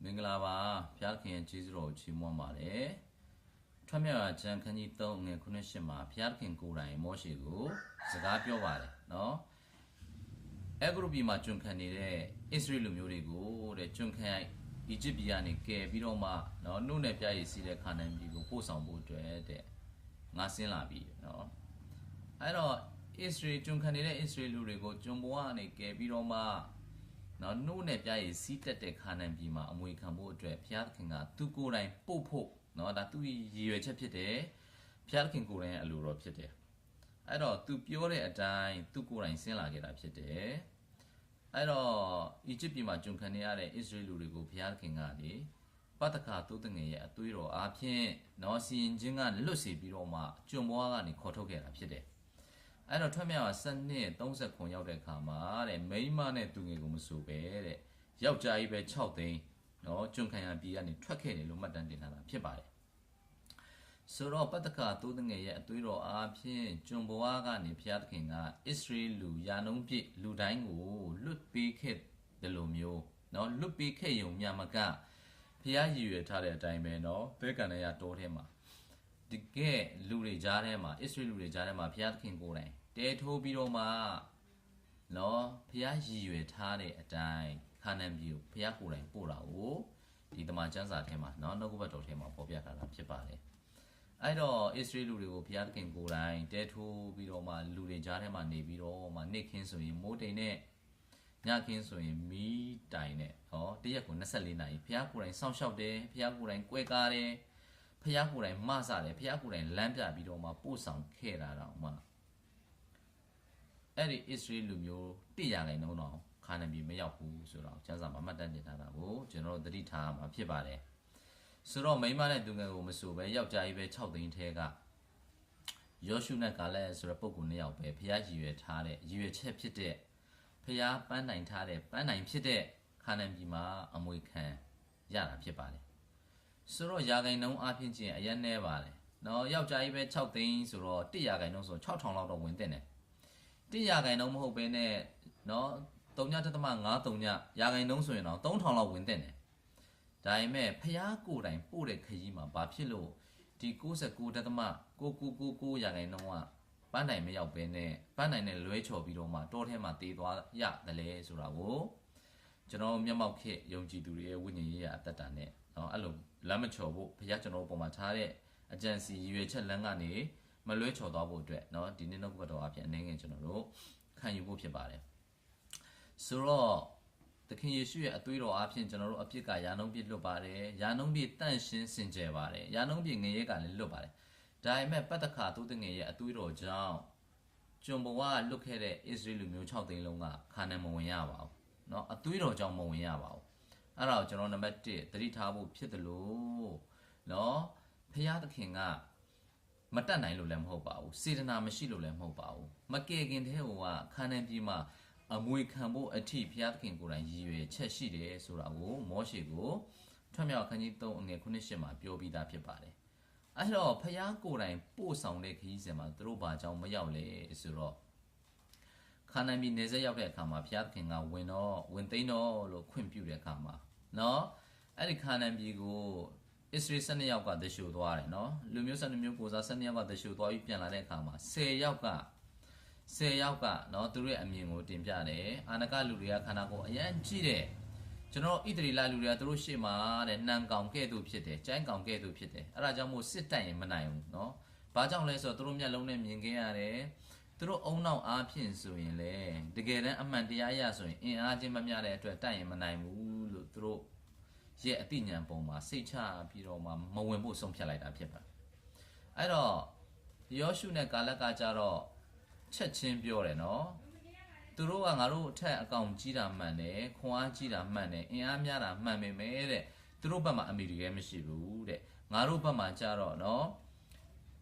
မင်္ဂလာပါဖျားခင်ကျေးဇူးတော်ချီးမွမ်းပါတယ်ထွက်မြောက်ကျမ်းခန်းကြီး3ငွေ98မှာဖျားခင်ကိုယ်တိုင်မောရှိကိုစကားပြောပါတယ်နော်အဲဂရုပြည်မှာကျွန်ခံနေတဲ့အစ္စရေးလူမျိုးတွေကိုတဲ့ကျွန်ခံအီဂျစ်ပြည်ကနေကယ်ပြီးတော့မှနော်နှုတ်နဲ့ပြရည်စီးတဲ့ခါနန်ပြည်ကိုပို့ဆောင်ဖို့အတွက်တဲ့ငါဆင်းလာပြီနော်အဲ့တော့အစ္စရေးကျွန်ခံနေတဲ့အစ္စရေးလူတွေကိုကျွန်ဘဝကနေကယ်ပြီးတော့မှနော်နှုတ်နဲ့ပြရည်စီးတက်တဲ့ခါနန်ပြည်မှာအမွေခံဖို့အတွက်ဘုရားသခင်ကသူကိုယ်တိုင်ပို့ဖို့နော်ဒါသူ့ရည်ရွယ်ချက်ဖြစ်တယ်ဘုရားသခင်ကိုယ်တိုင်အလိုတော်ဖြစ်တယ်အဲ့တော့သူပြောတဲ့အတိုင်းသူကိုယ်တိုင်ဆင်းလာခဲ့တာဖြစ်တယ်အဲ့တော့အီဂျစ်ပြည်မှာကျွန်ခံနေရတဲ့အစ္စရေးလူတွေကိုဘုရားသခင်ကလေပတ္တခါသိုးတငယ်ရဲ့အသွေးတော်အားဖြင့်နော်စီရင်ခြင်းကလွတ်စေပြီးတော့မှကျွန်ဘွားကနေခေါ်ထုတ်ခဲ့တာဖြစ်တယ်အဲ့တော့ထွက်မြောက်စနစ်30ရောက်တဲ့အခါမှာတဲ့မိန်းမနဲ့သူငယ်ကိုမဆိုပဲတဲ့ယောက်ျားကြီးပဲ6သိန်းနော်ကျွန်ခံရပြည်ကနေထွက်ခဲ့တယ်လို့မှတ်တမ်းတင်ထားတာဖြစ်ပါတယ်ဆိုတော့ပတ္တကသိုးတငယ်ရဲ့အသွေးတော်အားဖြင့်ကျွန်ဘွားကနေဘုရားသခင်ကအစ္စရေးလူယာနုံးပြည့်လူတိုင်းကိုလွတ်ပေးခဲ့တယ်လို့မျိုးနော်လွတ်ပေးခဲ့ရုံမျှမကဘုရားရည်ရွယ်ထားတဲ့အတိုင်းပဲနော်ဘဲကံရတော်ထဲမှာတကယ်လူတွေကြားထဲမှာအစ္စရေးလူတွေကြားထဲမှာဘုရားသခင်ကိုယ်တိုင်တဲထိုးပြီးတော့မှနော်ဘုရားရည်ရွယ်ထားတဲ့အတိုင်းခါနန်ပြည်ကိုဘုရားကိုယ်တိုင်ပို့တာကိုဒီတမန်ကျမ်းစာထဲမှာနော်နှုတ်ကပတ်တော်ထဲမှာပေါ်ပြထားတာဖြစ်ပါတယ်အဲ့တော့အစ္စရေးလူတွေကိုဘုရားသခင်ကိုယ်တိုင်တဲထိုးပြီးတော့မှလူတွေကြားထဲမှာနေပြီးတော့မှနေခင်းဆိုရင်မိုးတိမ်နဲ့ညခင်းဆိုရင်မီးတိုင်နဲ့ဟောတရက်ကို24နာရီဘုရားကိုယ်တိုင်စောင့်ရှောက်တယ်ဘုရားကိုယ်တိုင်ကွဲကားတယ်ဘုရားကိုယ်တိုင်မဆတယ်ဘုရားကိုယ်တိုင်လမ်းပြပြီးတော့မှပို့ဆောင်ခဲ့တာတော့မှအဲ့ဒီအစ္စရေးလူမျိုး100%တော့ခါနန်ပြည်မရောက်ဘူးဆိုတော့ကျမ်းစာမှာမှတ်တမ်းတင်ထားတာကိုကျွန်တော်တို့သတိထားမှာဖြစ်ပါတယ်ဆိုတော့မိန်းမနဲ့သူငယ်ကိုမဆိုပဲယောက်ျားကြီးပဲ6သိန်းထဲကယောရှုနဲ့ကာလက်ဆိုတဲ့ပုဂ္ဂိုလ်2ယောက်ပဲဖျားရည်ရွယ်ထားတဲ့ရည်ရွယ်ချက်ဖြစ်တဲ့ဖျားပန်းနိုင်ထားတဲ့ပန်းနိုင်ဖြစ်တဲ့ခါနန်ပြည်မှာအမွေခံရတာဖြစ်ပါတယ်ဆိုတော့ယာဂိုင်နှုံးအဖြစ်ချင်းအရက်နဲပါတယ်နော်ယောက်ျားကြီးပဲ6သိန်းဆိုတော့100%ဆို6000လောက်တော့ဝင်တဲ့တယ်100%မဟုတ်ဘဲနဲ့နော်3.53ရာခိုင်နှုန်းဆိုရင်တော့3000လောက်ဝင်တဲ့တယ်ဒါပေမဲ့ဖျားကိုယ်တိုင်ပို့တဲ့ခရီးမှာဘာဖြစ်လို့ဒီ99.9999ရာခိုင်နှုန်းကပန်းတိုင်မရောက်ဘဲနဲ့ပန်းတိုင်နဲ့လွဲချော်ပြီးတော့မှတောထဲမှာတည်သွားရတယ်လေဆိုတာကိုကျွန်တော်မျက်မှောက်ခေယုံကြည်သူတွေရဲ့ဝိညာဉ်ရေးအတ္တတာနဲ့နော်အဲ့လိုလမ်းမချော်ဖို့ဖျားကျွန်တော်ပုံမှာထားတဲ့အကြံစီရွေချက်လမ်းကနေမလွဲချော်သွားဖို့အတွက်เนาะဒီနေ့နောက်ကတော့အဖြစ်အနေငယ်ကျွန်တော်တို့ခံယူဖို့ဖြစ်ပါတယ်ဆိုတော့သခင်ယေရှုရဲ့အသွေးတော်အဖြစ်ကျွန်တော်တို့အပြစ်ကယာနှုံးပြစ်လွတ်ပါတယ်ယာနှုံးပြစ်တန့်ရှင်းစင်ကြယ်ပါတယ်ယာနှုံးပြစ်ငရဲကလည်းလွတ်ပါတယ်ဒါပေမဲ့ပတ္တခါသိုးတငယ်ရဲ့အသွေးတော်ကြောင့်ကျွန်ဘဝလွတ်ခဲ့တဲ့အစ္စရေးလူမျိုး6သိန်းလုံးကခါနန်မဝင်ရပါဘူးเนาะအသွေးတော်ကြောင့်မဝင်ရပါဘူးအဲ့ဒါကိုကျွန်တော်နံပါတ်1သတိထားဖို့ဖြစ်တယ်လို့เนาะဖခင်သခင်ကမတတ်နိုင်လို့လည်းမဟုတ်ပါဘူးစေတနာမရှိလို့လည်းမဟုတ်ပါဘူးမကယ်ခင်တဲ့ဟိုကခါနန်ပြည်မှာအမွေခံဖို့အထိဘုရားသခင်ကိုယ်တိုင်ရည်ရွယ်ချက်ရှိတယ်ဆိုတာကိုမောရှေကိုထွက်မြောက်ခန်းကြီး3အငယ်9မှာပြောပြီးသားဖြစ်ပါတယ်အဲ့တော့ဘုရားကိုယ်တိုင်ပို့ဆောင်တဲ့ခရီးစဉ်မှာသူတို့ဘာကြောင့်မရောက်လဲဆိုတော့ခါနန်ပြည်နေဆက်ရောက်တဲ့အခါမှာဘုရားသခင်ကဝင်သိမ်းတော့လို့ခွင့်ပြုတဲ့အခါမှာနော်အဲ့ဒီခါနန်ပြည်ကိုအစ္စရေး12ယောက်ကတရှိုသွားတယ်နော်လူမျိုး12မျိုးကိုစား12ယောက်ကတရှိုသွားပြီးပြန်လာတဲ့အခါမှာ10ယောက်ကနော်သူတို့ရဲ့အမြင်ကိုတင်ပြတယ်အာနကလူတွေကခန္ဓာကိုယ်အရန်ကြီးတယ်ကျွန်တော်ဣသရေလလူတွေကသူတို့ရှေ့မှာတဲ့နှံကောင်ကဲ့သို့ဖြစ်တယ်ကျိုင်းကောင်ကဲ့သို့ဖြစ်တယ်အဲ့ဒါကြောင့်မို့စစ်တိုက်ရင်မနိုင်ဘူးနော်ဘာကြောင့်လဲဆိုတော့သူတို့မျက်လုံးနဲ့မြင်ခဲ့ရတယ်သူတို့အုံနောက်အားဖြင့်ဆိုရင်လေတကယ်တမ်းအမှန်တရားရဆိုရင်အင်အားချင်းမမျှတဲ့အတွက်တိုက်ရင်မနိုင်ဘူးလို့သူတို့ရဲ့အသိဉာဏ်ပုံမှာစိတ်ချပြီးတော့မှမဝင်ဖို့ဆုံးဖြတ်လိုက်တာဖြစ်ပါအဲ့တော့ယောရှုနဲ့ကာလကကြတော့ချက်ချင်းပြောတယ်နော်သူတို့ကငါတို့အထက်အကောင်ကြီးတာမှန်တယ်ခွန်အားကြီးတာမှန်တယ်အင်အားများတာမှန်ပေမဲ့တဲ့သူတို့ဘက်မှာအမိတကယ်မရှိဘူးတဲ့ငါတို့ဘက်မှာကြတော့နော်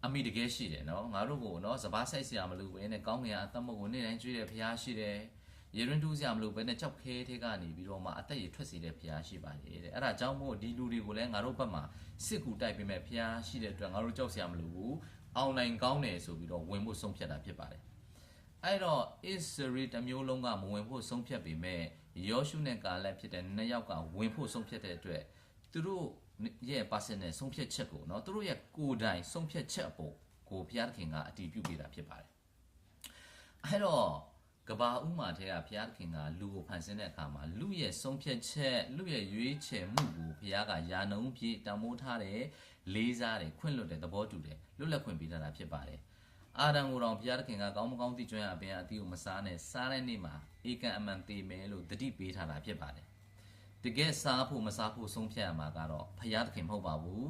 အမိတကယ်ရှိတယ်နော်ငါတို့ကိုနော်စပားဆိုင်စရာမလိုဘဲနဲ့ကောင်းငင်အသက်မုတ်ကိုနေ့တိုင်းကျွေးတဲ့ဘုရားရှိတယ်ရေရင်းတူးစရာမလိုဘဲနဲ့ကြောက်ခဲထဲကနေပြီးတော့မှအသက်ရထွက်စေတဲ့ဘုရားရှိပါတယ်တဲ့အဲ့ဒါကြောင့်မို့ဒီလူတွေကိုလည်းငါတို့ဘက်မှာစစ်ကူတိုက်ပေးမဲ့ဘုရားရှိတဲ့အတွက်ငါတို့ကြောက်စရာမလိုဘူးအောင်နိုင်ကောင်းတယ်ဆိုပြီးတော့ဝင်ဖို့ဆုံးဖြတ်တာဖြစ်ပါတယ်အဲ့တော့ Israel တစ်မျိုးလုံးကမဝင်ဖို့ဆုံးဖြတ်ပေမဲ့ ယောရှုနဲ့ကာလက်ဖြစ်တဲ့နှစ်ယောက်ကဝင်ဖို့ဆုံးဖြတ်တဲ့အတွက်သူတို့ရဲ့ personal ဆုံးဖြတ်ချက်ကိုเนาะသူတို့ရဲ့ကိုယ်တိုင်ဆုံးဖြတ်ချက်အပေါ်ကိုဘုရားသခင်ကအတည်ပြုပေးတာဖြစ်ပါတယ်အဲ့တော့ကဘာဥမာထဲကဘုရားသခင်ကလူကိုဖန်ဆင်းတဲ့အခါမှာလူရဲ့ဆုံးဖြတ်ချက်လူရဲ့ရွေးချယ်မှုကိုဘုရားကယာနှုံးပြည့်တံမိုးထားတယ်လေးစားတယ်ခွင့်လွှတ်တယ်သဘောတူတယ်လွတ်လပ်ခွင့်ပေးတာဖြစ်ပါတယ်အာဒံကိုတောင်ဘုရားသခင်ကကောင်းမကောင်းသိကျွမ်းအပင်အသီးကိုမစားနဲ့စားတဲ့နေ့မှာဧကန်အမှန်သေးမယ်လို့တတိပေးထားတာဖြစ်ပါတယ်တကယ်စားဖို့မစားဖို့ဆုံးဖြတ်ရမှာကတော့ဘုရားသခင်မဟုတ်ပါဘူး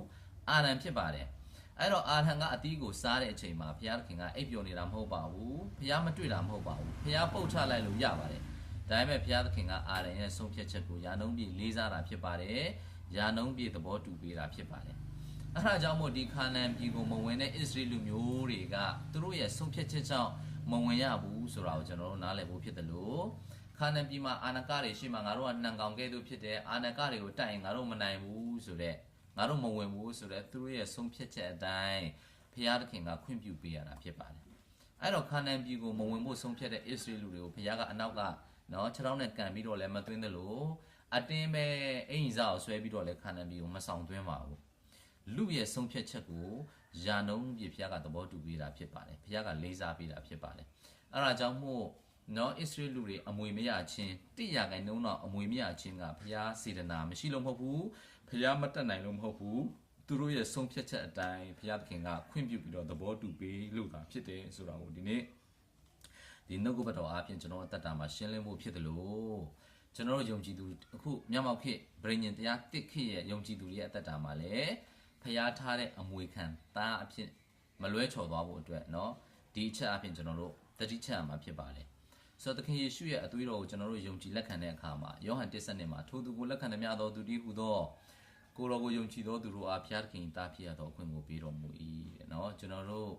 အာဒံဖြစ်ပါတယ်အဲ့တော့အာဒံကအသီးကိုစားတဲ့အချိန်မှာဘုရားသခင်ကအိပ်ပျော်နေတာမဟုတ်ပါဘူးဘုရားမတွေ့တာမဟုတ်ပါဘူးဘုရားပုတ်ချလိုက်လို့ရပါတယ်ဒါပေမဲ့ဘုရားသခင်ကအာဒံရဲ့ဆုံးဖြတ်ချက်ကိုယာနှုံးပြည့်လေးစားတာဖြစ်ပါတယ်ယာနှုံးပြည့်သဘောတူပေးတာဖြစ်ပါတယ်အဲ့ဒါကြောင့်မို့ဒီခါနန်ပြည်ကိုမဝင်တဲ့ဣသရေလလူမျိုးတွေကသူတို့ရဲ့ဆုံးဖြတ်ချက်ကြောင့်မဝင်ရဘူးဆိုတာကိုကျွန်တော်တို့နားလည်ဖို့ဖြစ်တယ်လို့ခါနန်ပြည်မှာအာနကတွေရှိမှငါတို့ကနှံကောင်ကဲ့သို့ဖြစ်တဲ့အာနကတွေကိုတိုက်ရင်ငါတို့မနိုင်ဘူးဆိုတဲ့ငါတို့မဝင်ဘူးဆိုတဲ့သူတို့ရဲ့ဆုံးဖြတ်ချက်အတိုင်းဘုရားသခင်ကခွင့်ပြုပေးရတာဖြစ်ပါတယ်အဲ့တော့ခါနန်ပြည်ကိုမဝင်ဖို့ဆုံးဖြတ်တဲ့ဣသရေလလူတွေကိုဘုရားကအနောက်ကနော်ခြေထောက်နဲ့ကန်ပြီးတော့လည်းမသွင်းသလိုအတင်းပဲအင်ကြီးစားကိုဆွဲပြီးတော့လည်းခါနန်ပြည်ကိုမဆောင်သွင်းပါဘူးလူရဲ့ဆုံးဖြတ်ချက်ကိုယာနှုံးပြဘုရားကသဘောတူပေးတာဖြစ်ပါတယ်ဘုရားကလေးစားပေးတာဖြစ်ပါတယ်အဲ့ဒါကြောင့်မို့နော်ဣသရေလလူတွေအမွေမရခြင်း100%တော့အမွေမရခြင်းကဘုရားစေတနာမရှိလို့မဟုတ်ဘူးဘုရားမတက်နိုင်လို့မဟုတ်ဘူးသူတို့ရဲ့ဆုံးဖြတ်ချက်အတိုင်းဘုရားသခင်ကခွင့်ပြုပြီးတော့သဘောတူပေးလို့သာဖြစ်တယ်ဆိုတာကိုဒီနေ့ဒီနှုတ်ကပတ်တော်အားဖြင့်ကျွန်တော်အသက်တာမှာရှင်းလင်းဖို့ဖြစ်တယ်လို့ကျွန်တော်တို့ယုံကြည်သူအခုမြတ်မောက်ခေဗြိဉ္ဉ်တရားတစ်ခေရဲ့ယုံကြည်သူတွေရဲ့အသက်တာမှာလည်းဖျားထားတဲ့အမွေခံသားအဖြစ်မလွဲချော်သွားဖို့အတွက်เนาะဒီအချက်အပြင်ကျွန်တော်တို့တတိချက်အမှာဖြစ်ပါတယ်ဆိုတော့သခင်ယေရှုရဲ့အသွေးတော်ကိုကျွန်တော်တို့ယုံကြည်လက်ခံတဲ့အခါမှာယောဟန်1:7မှာထိုသူကိုလက်ခံသမျှသောသူတည်းဟူသောကိုယ်တော်ကိုယုံကြည်သောသူတို့အားဖျားသခင်သားဖြစ်ရသောအခွင့်ကိုပေးတော်မူ၏တဲ့เนาะကျွန်တော်တို့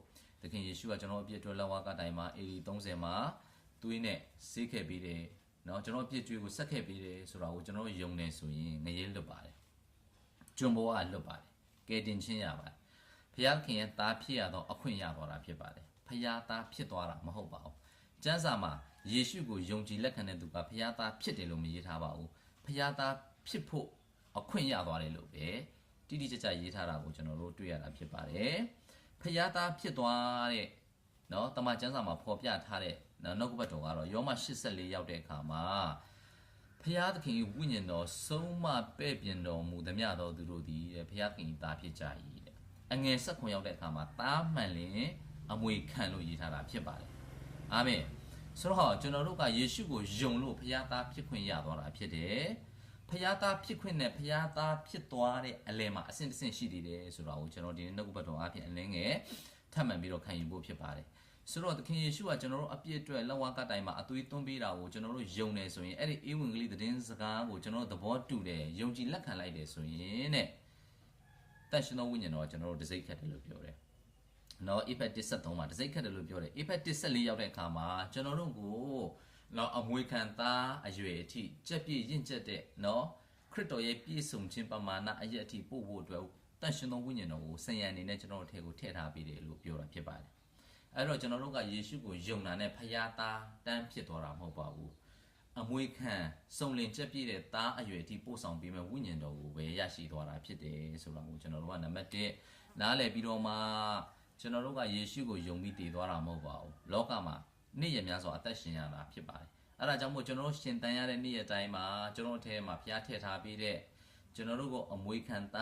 သခင်ယေရှုကကျွန်တော်အပြစ်အတွက်လက်ဝါးကတိုင်မှာအေဒီ30မှာသွေးနဲ့ဆေးခဲ့ပြီးတယ်เนาะကျွန်တော်အပြစ်ကြွေးကိုဆက်ခဲ့ပြီးတယ်ဆိုတာကိုကျွန်တော်ယုံနေဆိုရင်ငရဲလွတ်ပါတယ်ကျွန်ဘောကလွတ်ပါတယ်ကဲတင်ချင်းရပါတယ်ဖျားခင်ရဲ့သားဖြစ်ရသောအခွင့်ရသွားတာဖြစ်ပါတယ်ဖျားသားဖြစ်သွားတာမဟုတ်ပါဘူးကျမ်းစာမှာယေရှုကိုယုံကြည်လက်ခံတဲ့သူကဖျားသားဖြစ်တယ်လို့မရေးထားပါဘူးဖျားသားဖြစ်ဖို့အခွင့်ရသွားတယ်လို့ပဲတိတိကျကျရေးထားတာကိုကျွန်တော်တို့တွေ့ရတာဖြစ်ပါတယ်ဖျားသားဖြစ်သွားတဲ့เนาะတမန်ကျမ်းစာမှာဖော်ပြထားတဲ့နှုတ်ကပတ်တော်ကတော့ယောမ84ရောက်တဲ့အခါမှာဖျားသခင်ဝိညာဉ်တော်ဆုံးမပဲ့ပြင်တော်မူသမျှသောသူတို့သည်ဖျားသခင်သားဖြစ်ကြ၏တဲ့အငယ်16ရောက်တဲ့အခါမှာသားမှန်လင်အမွေခံလို့ရေးထားတာဖြစ်ပါတယ်အာမင်ဆိုတော့ကျွန်တော်တို့ကယေရှုကိုယုံလို့ဖျားသားဖြစ်ခွင့်ရသွားတာဖြစ်တယ်ဖျားသားဖြစ်ခွင့်နဲ့ဖျားသားဖြစ်သွားတဲ့အလယ်မှာအဆင့်တစ်ဆင့်ရှိသေးတယ်ဆိုတာကိုကျွန်တော်ဒီနေ့နှုတ်ကပတ်တော်အပြင်အလင်းငယ်ထပ်မံပြီးတော့ခံယူဖို့ဖြစ်ပါတယ်ဆိုတော့သခင်ယေရှုကကျွန်တော်တို့အပြည့်အတွက်လက်ဝါးကတိုင်မှာအသွေးသွင်းပေးတာကိုကျွန်တော်တို့ယုံနေဆိုရင်အဲ့ဒီဧဝံဂေလိသတင်းစကားကိုကျွန်တော်တို့သဘောတူတယ်ယုံကြည်လက်ခံလိုက်တယ်ဆိုရင်တဲ့တန်ရှင်သောဝိညာဉ်တော်ကျွန်တော်တို့တစိမ့်ခတ်တယ်လို့ပြောတယ်နော်ဧဖက်1:3မှာတစိမ့်ခတ်တယ်လို့ပြောတယ်ဧဖက်1:14ရောက်တဲ့အခါမှာကျွန်တော်တို့ကိုနော်အမွေခံသားအရွယ်အထိကြက်ပြည့်ရင့်ကျက်တဲ့နော်ခရစ်တော်ရဲ့ပြည့်စုံခြင်းပမာဏအရက်အထိပို့ဖို့အတွက်တန်ရှင်သောဝိညာဉ်တော်ကိုဆင်ယံအနေနဲ့ကျွန်တော်တို့ထဲကိုထည့်ထားပေးတယ်လို့ပြောတာဖြစ်ပါတယ်အဲ့တော့ကျွန်တော်တို့ကယေရှုကိုယုံတာနဲ့ဖျားသားတန်းဖြစ်သွားတာမဟုတ်ပါဘူးအမွေခံစုံလင်ချက်ပြည့်တဲ့သားအရွယ်အထိပို့ဆောင်ပေးမဲ့ဝိညာဉ်တော်ကိုပဲရရှိသွားတာဖြစ်တယ်ဆိုတာကိုကျွန်တော်တို့ကနံပါတ်1နားလည်ပြီးတော့မှကျွန်တော်တို့ကယေရှုကိုယုံပြီးတည်သွားတာမဟုတ်ပါဘူးလောကမှာနေ့ရက်များစွာအသက်ရှင်ရတာဖြစ်ပါတယ်အဲ့ဒါကြောင့်မို့ကျွန်တော်တို့ရှင်တန်ရတဲ့နေ့ရက်တိုင်းမှာကျွန်တော်တို့အထဲမှာဖျားထည့်ထားပြီးတဲ့ကျွန်တော်တို့ကိုအမွေခံသာ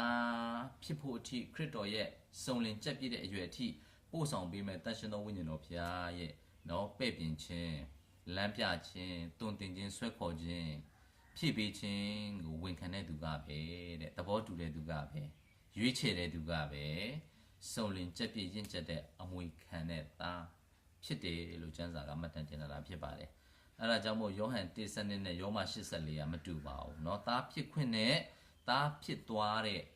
းဖြစ်ဖို့အထိခရစ်တော်ရဲ့စုံလင်ချက်ပြည့်တဲ့အရွယ်အထိပို့ဆောင်ပေးမဲ့တန်ရှင်သောဝိညာဉ်တော်ဖျားရဲ့နော်ပဲ့ပြင်ခြင်းလမ်းပြခြင်းတွင်တင်ခြင်းဆွဲခေါ်ခြင်းဖြည့်ပေးခြင်းကိုဝန်ခံတဲ့သူကပဲတဲ့သဘောတူတဲ့သူကပဲရွေးချယ်တဲ့သူကပဲစုံလင်ချက်ပြည့်ရင့်ကျက်တဲ့အမွေခံတဲ့သားဖြစ်တယ်လို့ကျမ်းစာကမှတ်တမ်းတင်တာဖြစ်ပါတယ်အဲ့ဒါကြောင့်မို့ယောဟန်1:7နဲ့ယောမ84ကမတူပါဘူးเนาะသားဖြစ်ခွင့်နဲ့သားဖြစ်သွားတဲ့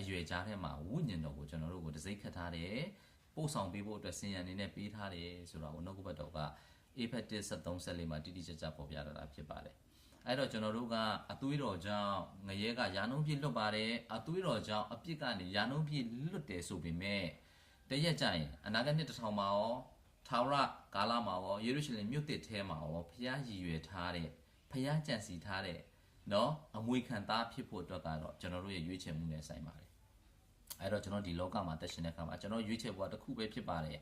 အရွယ်ကြားထဲမှာဝိညာဉ်တော်ကိုကျွန်တော်တို့ကိုတစိမ့်ခတ်ထားတယ်ပို့ဆောင်ပေးဖို့အတွက်စင်ရံအနေနဲ့ပေးထားတယ်ဆိုတာကိုနှုတ်ကပတ်တော်ကဧဖက်1:3-4မှာတိတိကျကျပေါ်ပြတာဖြစ်ပါတယ်အဲ့တော့ကျွန်တော်တို့ကအသွေးတော်ကြောင့်ငရဲကယာနှုံးပြည့်လွတ်ပါတယ်အသွေးတော်ကြောင့်အပြစ်ကနေယာနှုံးပြည့်လွတ်တယ်ဆိုပေမဲ့တရက်ကြရင်အနာဂတ်နှစ်1000မှာရောထာဝရကာလမှာရောယေရုရှလင်မြို့သစ်ထဲမှာရောဖျားရည်ရွယ်ထားတဲ့ဖ ယားကြံစီထားတဲ့နော်အမွေခံသားဖြစ်ဖို့အတွက်ကတော့ကျွန်တော်တို့ရဲ့ရွေးချယ်မှုနဲ့ဆိုင်ပါတယ်အဲ့တော့ကျွန်တော်ဒီလောကမှာတက်ရှင်တဲ့အခါမှာကျွန်တော်ရွေးချယ်ဖို့တစ်ခုပဲဖြစ်ပါတယ်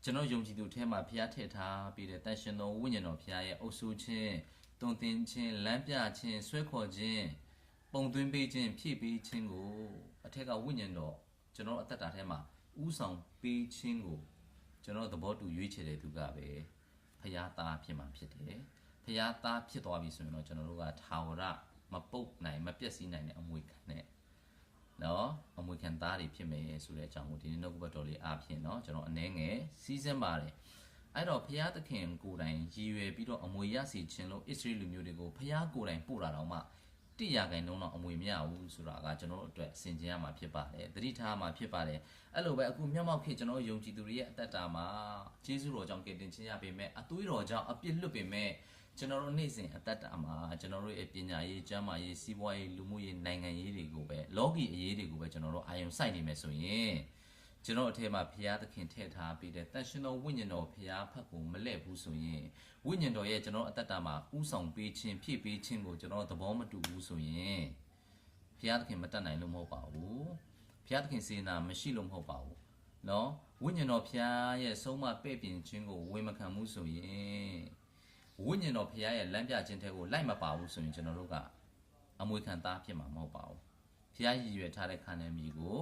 ကျွန်တော်ယုံကြည်သူထဲမှာဖျားထည့်ထားပြီးတဲ့တန်ရှင်တော်ဝိညာဉ်တော်ဖျားရဲ့အုပ်စိုးခြင်းတုံသင်ခြင်းလမ်းပြခြင်းဆွဲခေါ်ခြင်းပုံသွင်းပေးခြင်းဖြည့်ပေးခြင်းကိုအထက်ကဝိညာဉ်တော်ကျွန်တော်အသက်တာထဲမှာဥဆောင်ပေးခြင်းကိုကျွန်တော်သဘောတူရွေးချယ်တဲ့သူကပဲဖျားသားဖြစ်မှာဖြစ်တယ်ဖျားသားဖြစ်သွားပြီဆိုရင်တော့ကျွန်တော်တို့ကထာဝရမပုတ်နိုင်မပြည့်စည်နိုင်တဲ့အမွေခံတဲ့နော်အမွေခံသားတွေဖြစ်မယ်ဆိုတဲ့အကြောင်းကိုဒီနေ့နှုတ်ကပတ်တော်လေးအားဖြင့်เนาะကျွန်တော်အနေငယ်စီးစင်းပါတယ်အဲ့တော့ဖျားသခင်ကိုယ်တိုင်ရည်ရွယ်ပြီးတော့အမွေရစီခြင်းလို့ဣသရေလလူမျိုးတွေကိုဖျားကိုယ်တိုင်ပို့လာတော့မှ100%တော့အမွေမရဘူးဆိုတာကကျွန်တော်တို့အတွက်ဆင်ခြင်ရမှာဖြစ်ပါတယ်သတိထားမှာဖြစ်ပါတယ်အဲ့လိုပဲအခုမျက်မှောက်ခေကျွန်တော်ယုံကြည်သူတွေရဲ့အသက်တာမှာယေရှုတော်ကြောင့်ကယ်တင်ခြင်းရပေမဲ့အသွေးတော်ကြောင့်အပြစ်လွတ်ပေမဲ့ကျွန်တော်တို့နေ့စဉ်အသက်တာမှာကျွန်တော်တို့ရဲ့ပညာရေးကျမ်းမာရေးစီးပွားရေးလူမှုရေးနိုင်ငံရေးတွေကိုပဲလောကီအရေးတွေကိုပဲကျွန်တော်တို့အာရုံစိုက်နေမယ်ဆိုရင်ကျွန်တော်အထက်မှာဘုရားသခင်ထည့်ထားပြီးတဲ့တန်ရှင်တော်ဝိညာဉ်တော်ဘုရားဖတ်ကိုမလဲ့ဘူးဆိုရင်ဝိညာဉ်တော်ရဲ့ကျွန်တော်အသက်တာမှာဥဆောင်ပေးခြင်းဖြည့်ပေးခြင်းကိုကျွန်တော်သဘောမတူဘူးဆိုရင်ဘုရားသခင်မတတ်နိုင်လို့မဟုတ်ပါဘူးဘုရားသခင်စေနာမရှိလို့မဟုတ်ပါဘူးနော်ဝိညာဉ်တော်ဘုရားရဲ့ဆုံးမပဲ့ပြင်ခြင်းကိုဝေမခံမှုဆိုရင်ဝိညာဉ်တော်ဘုရားရဲ့လမ်းပြခြင်းတဲ့ကိုလိုက်မပါဘူးဆိုရင်ကျွန်တော်တို့ကအမွေခံသားဖြစ်မှာမဟုတ်ပါဘူးဘုရားရည်ရွယ်ထားတဲ့ခန္ဓာမြေကို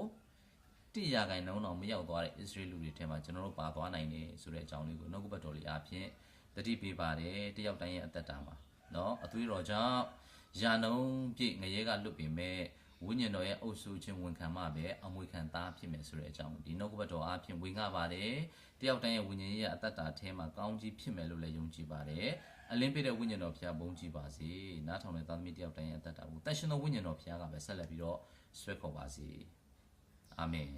100%တော့မရောက်သွားတဲ့ ဣသရေလလူတွေထဲမှာကျွန်တော်တို့ပါသွားနိုင်တယ်ဆိုတဲ့အကြောင်းလေးကိုနှုတ်ကပတ်တော်လေးအားဖြင့်တတိပေးပါတယ်တယောက်တိုင်းရဲ့အသက်တာမှာเนาะအသွေးတော်ကြောင့်ယာနုံပြည့်ငရဲကလွတ်ပေမဲ့ဝိညာဉ်တော်ရဲ့အုပ်စုခြင်းဝန်ခံမှပဲအမွေခံသားဖြစ်မယ်ဆိုတဲ့အကြောင်းဒီနှုတ်ကပတ်တော်အားဖြင့်ဝင်ငှပါတယ်တယောက်တိုင်းရဲ့ဝိညာဉ်ရဲ့အသက်တာထဲမှာကောင်းကြီးဖြစ်မယ်လို့လည်းယုံကြည်ပါတယ်အလင်းပေးတဲ့ဝိညာဉ်တော်ဖျားဘုန်းကြီးပါစေနားထောင်တဲ့သားသမီးတယောက်တိုင်းရဲ့အသက်တာကိုတန်ရှင်သောဝိညာဉ်တော်ဖျားကပဲဆက်လက်ပြီးတော့ဆွဲခေါ်ပါစေအာမင်